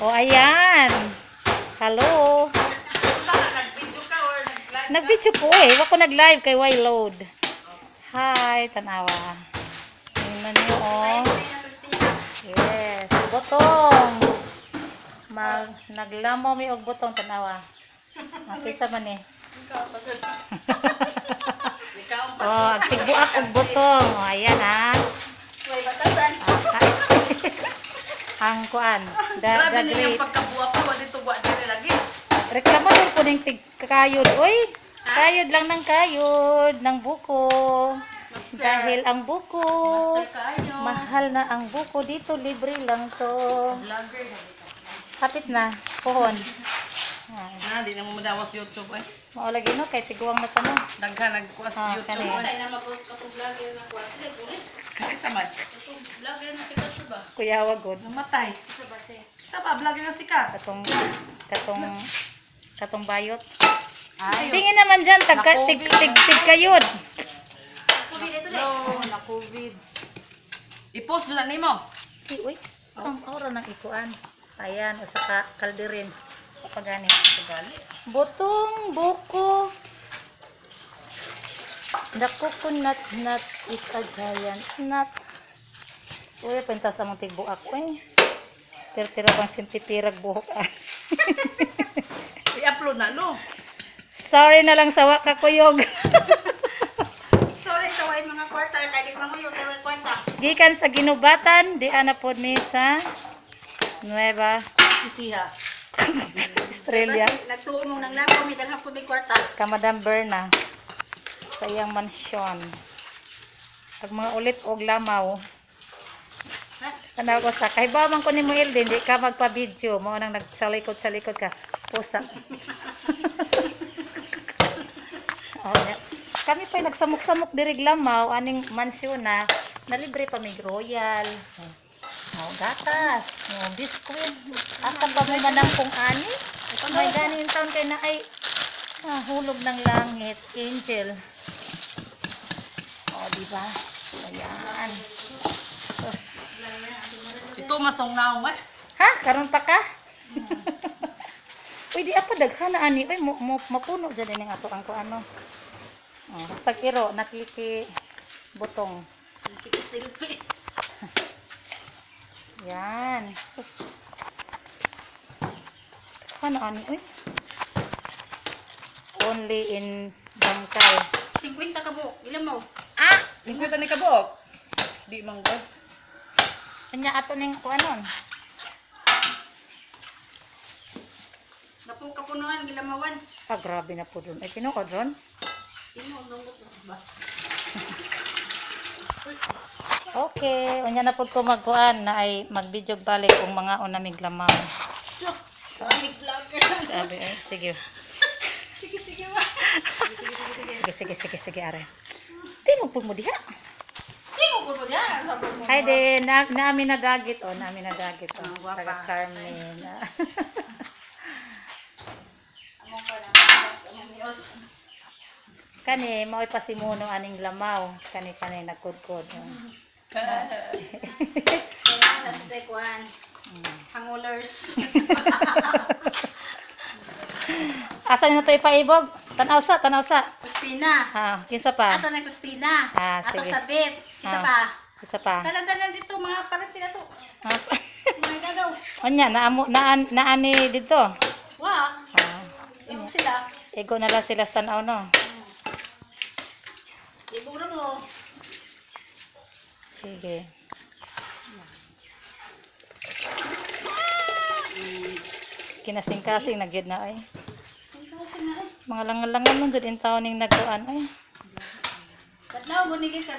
O, ayan. Hello. Nag-video ka or nag-live ka? Nag-video ko eh. Wako nag-live kay Y-Load. Hi, tanawa. Tingnan niyo, oh. Yes. Botong. Naglamaw mi og botong, tanawa. Makita man eh. Ikaw, pasod. Ikaw, pasod. Oh, tigbuak og botong. Oh, ayan ha. May batasan. Ang kuan. Grabe The niyo yung great. pagkabuwa ko. Wali tuwa diri lagi. Reklamador po ng kayod. Uy, kayod lang ng kayod. Ng buko. Dahil ang buko, Master kayo. mahal na ang buko dito. Libre lang to. Vlogger. Kapit na. Pohon. Na, di na mo madawas YouTube eh. Maulagi no, kay tiguang na to no. Daghan nagkuas Ah, YouTube kani. eh. Na mag-vlogger na kwarto. Kaya samad. Vlogger na sikat sa ba? Kuya wagod. Namatay. Sa base. Isa ba? Vlogger na sikat. Katong bayot. Ay, Tingin naman dyan, tig kayod. no, na COVID. I-post doon na nimo. Uy, ang aura ng ikuan. Ayan, o saka kalderin. Pagani. Gali. Botong, buko. The coconut nut is a giant nut. Uy, pentas among tigbuak ko eh. Tira bang sintipirag buhok ah. I-upload na, no? Sorry na lang sa waka kuyog. Sorry, saway mga kwarta. Kaya di mga yun, kaya kwarta. Gikan sa ginubatan, di ana pod mi sa Nueva Isiha. Australia. Nagtuon mong nang lako, may daghang po may kwarta. Ka Madam Berna sa iyang mansyon. Pag mga ulit og lamaw. Tanaw ko sa kay ba man ko nimo Ilden, di ka magpa-video, mo nang nagsalikod sa likod ka. Pusa. Oh, kami pa nagsamok-samok diri lamaw aning mansyon na libre pa mig royal. Oh, gatas, oh, biskuit. Asa pa mo manang kung ani? May ganin taon kay na ay hulog ng langit, angel. Oh, di ba? Ayan. Ito masong naong eh. Ha? Karon pa ka? Uy, di apa daghan na ani. Uy, mapuno dyan din ato ang ano. Oh, basta iro, nakiki butong. Kikisilpi. Yan. Ano ani? Uy. Only in Bangkay. 50 ka mo. Ilan mo? Ah! 50 ni kabok. Di manggo. Kanya ato ning kuanon. Napo kapunuan, gilamawan. Ah, grabe na po dun. Ay, tinuod ron? Ino, nungot na ba? Okay. Unya na po ko magkuan na ay mag-video balik kung mga unamig lamaw. Maraming vlogger. Sabi, ay, sige. Sige ba? Sige, are. Tingog po mo diha. Tingog po diyan. Hi din, namin nagagit. Oh, namin nagagit. Oh, Guwapa. taga Carmen. Among pa na. Among miyos. Kani, mao'y pasimuno aning lamaw. Kani, nagkudkod. Oh. Kaya nasa Taekwan. Hangulers. Asa na to ipaibog? Tanaw sa. Christina. Ah, kinsa pa? Ato na Christina. Ah, Ato sige. Sabit. Kita Ah. pa. Isa pa. Dalan-dalan dito mga parati na to. Ah. Mga gagaw. Anya, naani dito. Wa. Ah, Ibog sila. ego na lang sila sa tanaw, no? Ibog rin mo. Sige. Kinasing-kasing nagyud na ay. Mga langal-langal nun doon in taon ning nagkuan ay. Katlaw, gunigin ka.